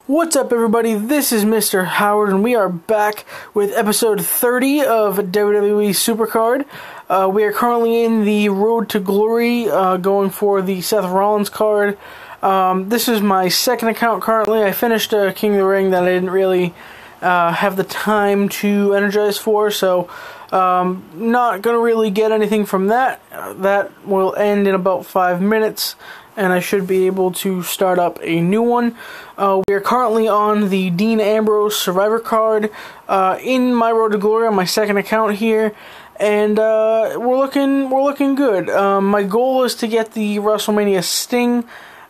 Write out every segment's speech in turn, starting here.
What's up, everybody? This is Mr. Howard, and we are back with episode 30 of WWE Supercard. We are currently in the Road to Glory, going for the Seth Rollins card. This is my second account currently. I finished King of the Ring that I didn't really have the time to energize for, so not going to really get anything from that. That will end in about 5 minutes, and I should be able to start up a new one. We are currently on the Dean Ambrose Survivor card in my Road to Glory on my second account here, and we're looking good. My goal is to get the WrestleMania Sting.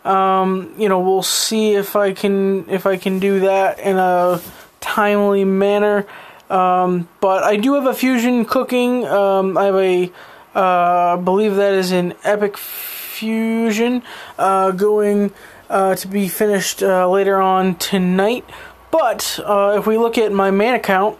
We'll see if I can do that in a timely manner. But I do have a fusion cooking. I have a I believe that is an Epic Fusion going to be finished later on tonight. But if we look at my main account,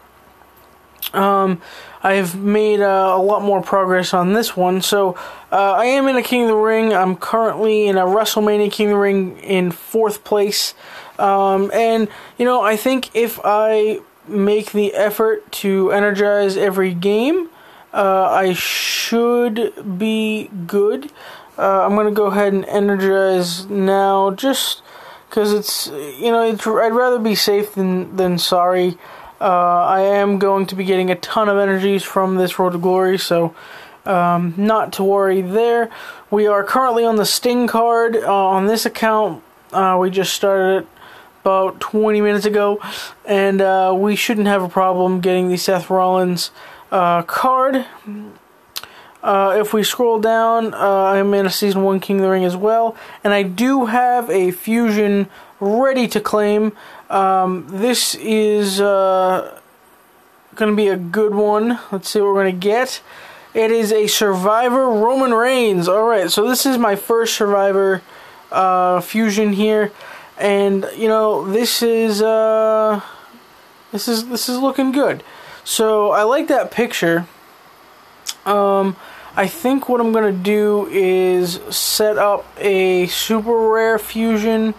I've made a lot more progress on this one. So I am in a King of the Ring. I'm currently in a WrestleMania King of the Ring in 4th place. And I think if I make the effort to energize every game, I should be good. I'm going to go ahead and energize now, just because I'd rather be safe than sorry. I am going to be getting a ton of energies from this Road to Glory, so not to worry there. We are currently on the Sting card on this account. We just started it about 20 minutes ago, and we shouldn't have a problem getting the Seth Rollins card. If we scroll down, I'm in a Season 1 King of the Ring as well, and I do have a fusion ready to claim. This is going to be a good one. Let's see what we're going to get. It is a Survivor Roman Reigns. Alright, so this is my first Survivor fusion here, and this is looking good. So I like that picture. I think what I'm going to do is set up a super rare fusion,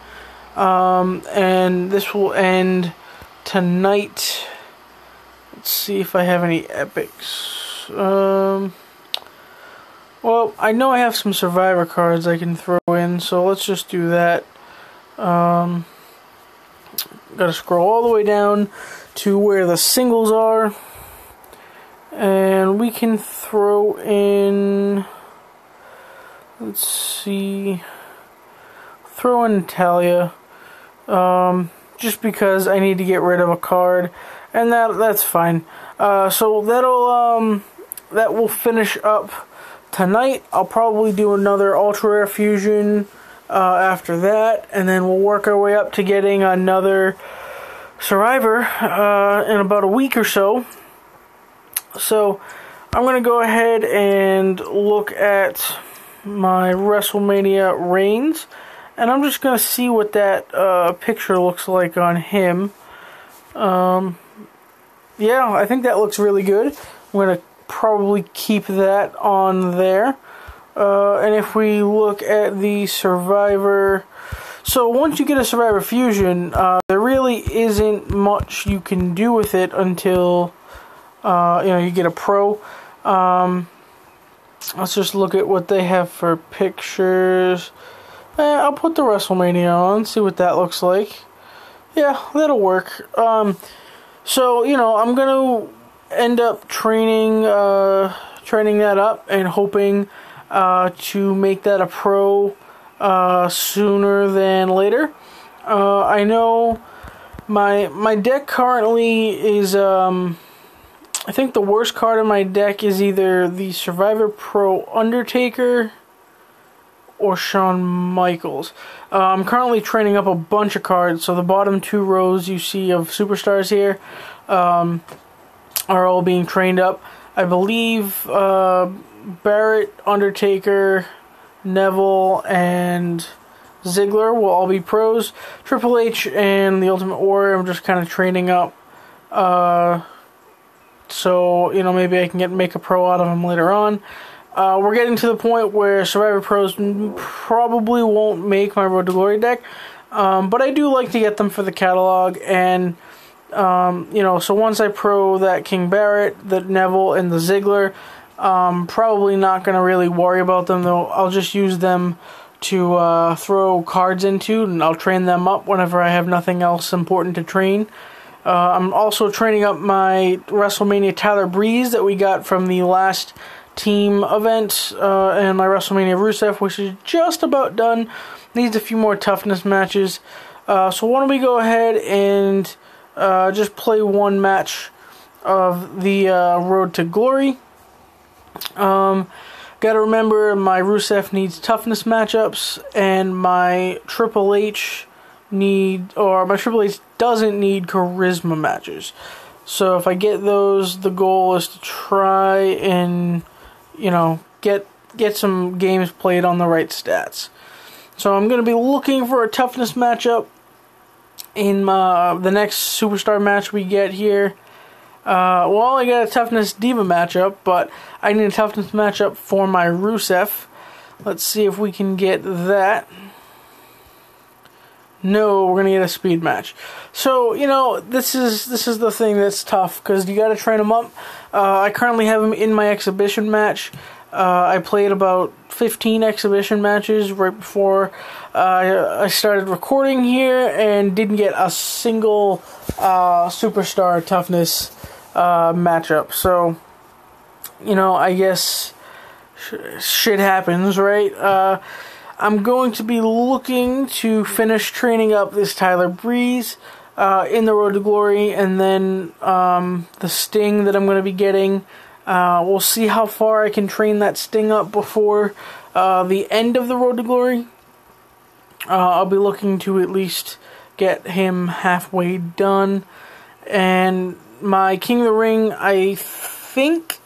and this will end tonight. Let's see if I have any epics. Well, I know I have some Survivor cards I can throw in, so let's just do that. Gotta scroll all the way down to where the singles are. And we can throw in, let's see, throw in Natalia, just because I need to get rid of a card, and that's fine. So that will finish up tonight. I'll probably do another Ultra Rare Fusion after that, and then we'll work our way up to getting another Survivor in about a week or so. So I'm going to go ahead and look at my WrestleMania Reigns, and I'm just going to see what that picture looks like on him. Yeah, I think that looks really good. I'm going to probably keep that on there. And if we look at the Survivor, so once you get a Survivor Fusion, there really isn't much you can do with it until you get a pro. Let's just look at what they have for pictures. I'll put the WrestleMania on, see what that looks like. Yeah, that'll work. So I'm gonna end up training that up and hoping to make that a pro sooner than later. I know my deck currently is I think the worst card in my deck is either the Survivor Pro Undertaker or Shawn Michaels. I'm currently training up a bunch of cards, so the bottom 2 rows you see of superstars here are all being trained up. I believe Barrett, Undertaker, Neville, and Ziggler will all be pros. Triple H and the Ultimate Warrior I'm just kind of training up. So, maybe I can make a pro out of him later on. We're getting to the point where Survivor Pros probably won't make my Road to Glory deck. But I do like to get them for the catalog, and so once I pro that King Barrett, the Neville, and the Ziggler, probably not going to really worry about them, though. I'll just use them to throw cards into, and I'll train them up whenever I have nothing else important to train. I'm also training up my WrestleMania Tyler Breeze that we got from the last team event, and my WrestleMania Rusev, which is just about done. Needs a few more toughness matches. So why don't we go ahead and just play one match of the Road to Glory. Gotta remember, my Rusev needs toughness matchups, and my Triple H doesn't need charisma matches. So if I get those, the goal is to try and, get some games played on the right stats. So I'm going to be looking for a toughness matchup in the next Superstar match we get here. I got a Toughness Diva matchup, but I need a Toughness matchup for my Rusev. Let's see if we can get that. No, we're gonna get a speed match. So this is the thing that's tough, because you got to train them up. I currently have him in my exhibition match. I played about 15 exhibition matches right before I started recording here, and didn't get a single Superstar Toughness matchup. So, I guess shit happens, right? I'm going to be looking to finish training up this Tyler Breeze in the Road to Glory, and then the Sting that I'm going to be getting. We'll see how far I can train that Sting up before the end of the Road to Glory. I'll be looking to at least get him halfway done. And my King of the Ring, I think,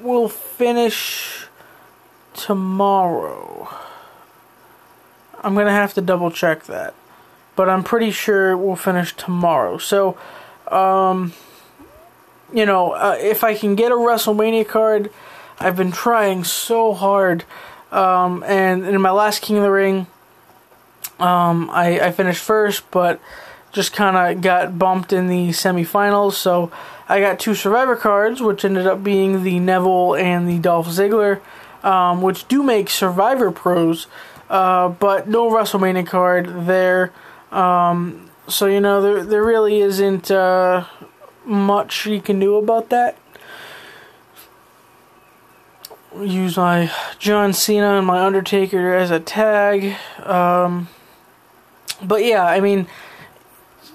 will finish tomorrow. I'm going to have to double check that, but I'm pretty sure we'll finish tomorrow. So, if I can get a WrestleMania card, I've been trying so hard. And in my last King of the Ring, I finished first, but just kind of got bumped in the semifinals. So I got 2 Survivor cards, which ended up being the Neville and the Dolph Ziggler, which do make Survivor pros, but no WrestleMania card there. So there really isn't much you can do about that. Use my John Cena and my Undertaker as a tag. But yeah, I mean,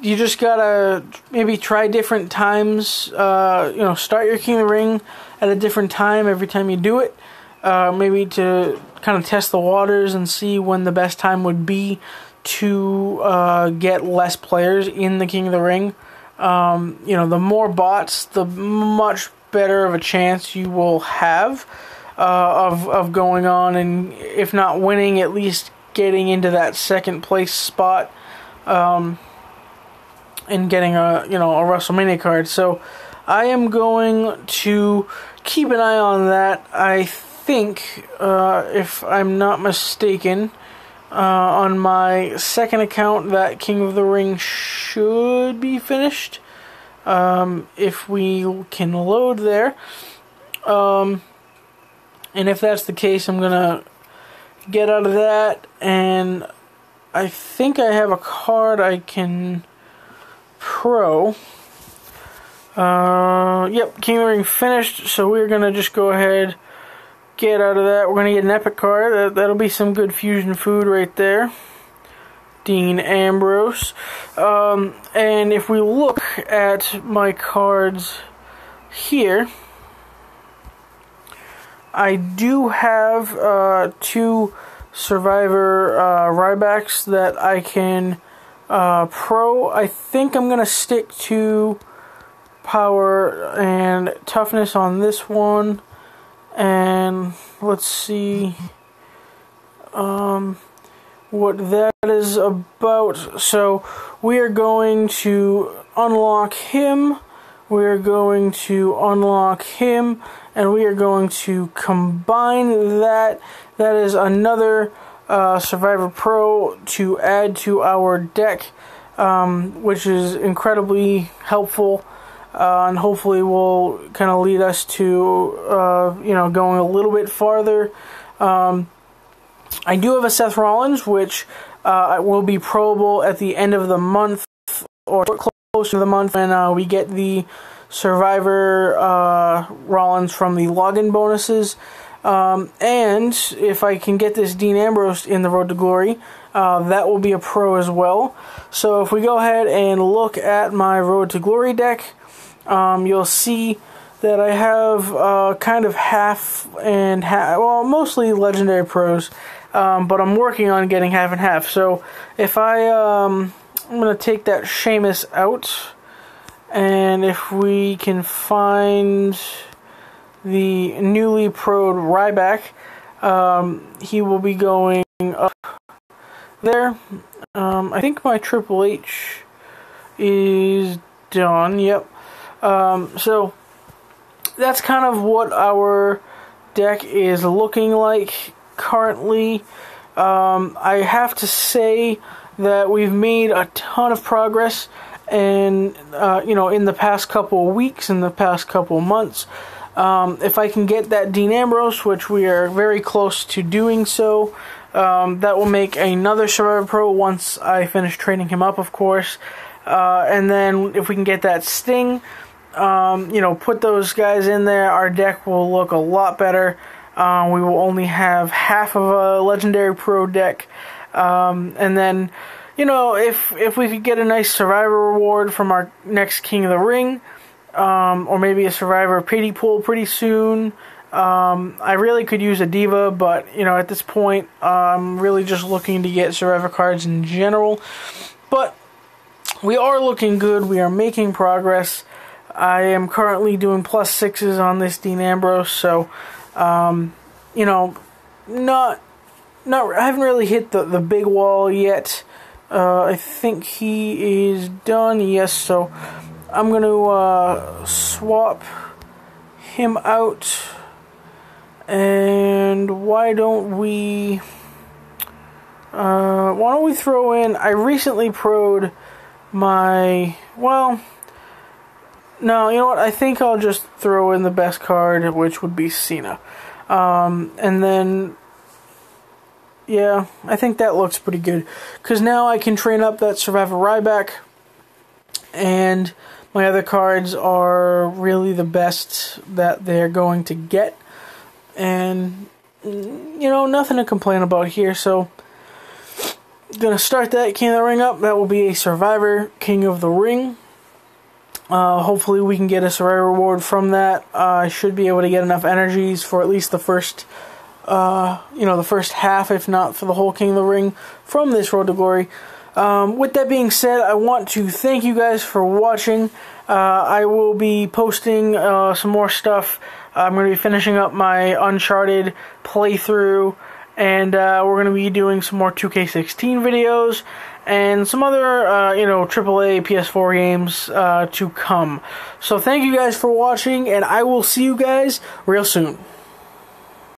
you just gotta maybe try different times. Start your King of the Ring at a different time every time you do it. Maybe to kind of test the waters and see when the best time would be to get less players in the King of the Ring. The more bots, the much better of a chance you will have of going on, and if not winning, at least getting into that second place spot, and getting a WrestleMania card. So I am going to keep an eye on that. I think, if I'm not mistaken, on my second account, that King of the Ring should be finished, if we can load there. And if that's the case, I'm gonna get out of that, and I think I have a card I can pro. Yep, King of the Ring finished, so we're gonna just go ahead, get out of that. We're gonna get an epic card. That'll be some good fusion food right there. Dean Ambrose. And if we look at my cards here, I do have 2 Survivor Rybacks that I can pro. I think I'm going to stick to power and toughness on this one. And let's see what that is about. So we are going to unlock him. We are going to unlock him, and we are going to combine that. That is another Survivor Pro to add to our deck, which is incredibly helpful, and hopefully will kind of lead us to going a little bit farther. I do have a Seth Rollins, which will be proable at the end of the month, or close to the month, when we get the Survivor Rollins from the login bonuses. And if I can get this Dean Ambrose in the Road to Glory, that will be a pro as well. So if we go ahead and look at my Road to Glory deck, you'll see that I have kind of half and half, well, mostly legendary pros, but I'm working on getting half and half. So if I'm going to take that Sheamus out, and if we can find the newly pro'd Ryback, he will be going up there. I think my Triple H is done, yep. So that's kind of what our deck is looking like currently. I have to say that we've made a ton of progress, and in the past couple of weeks, in the past couple of months. If I can get that Dean Ambrose, which we are very close to doing so, that will make another Survivor Pro once I finish training him up, of course. And then if we can get that Sting, put those guys in there, our deck will look a lot better. We will only have half of a Legendary Pro deck. And then, if we could get a nice Survivor reward from our next King of the Ring, or maybe a Survivor pity pool pretty soon. I really could use a Diva, but, at this point, I'm really just looking to get Survivor cards in general. But we are looking good. We are making progress. I am currently doing +6s on this Dean Ambrose, so, I haven't really hit the big wall yet. I think he is done, yes, so I'm going to swap him out, and why don't we throw in, I recently pro'd my, well, no, you know what, I think I'll just throw in the best card, which would be Cena. And then, yeah, I think that looks pretty good, because now I can train up that Survivor Ryback, and my other cards are really the best that they're going to get, and, nothing to complain about here. So gonna start that King of the Ring up. That will be a Survivor King of the Ring. Hopefully we can get a Survivor reward from that. I should be able to get enough energies for at least the first the first half, if not for the whole King of the Ring from this Road to Glory. With that being said, I want to thank you guys for watching. I will be posting some more stuff. I'm going to be finishing up my Uncharted playthrough, and we're going to be doing some more 2K16 videos, and some other, AAA PS4 games to come. So thank you guys for watching, and I will see you guys real soon.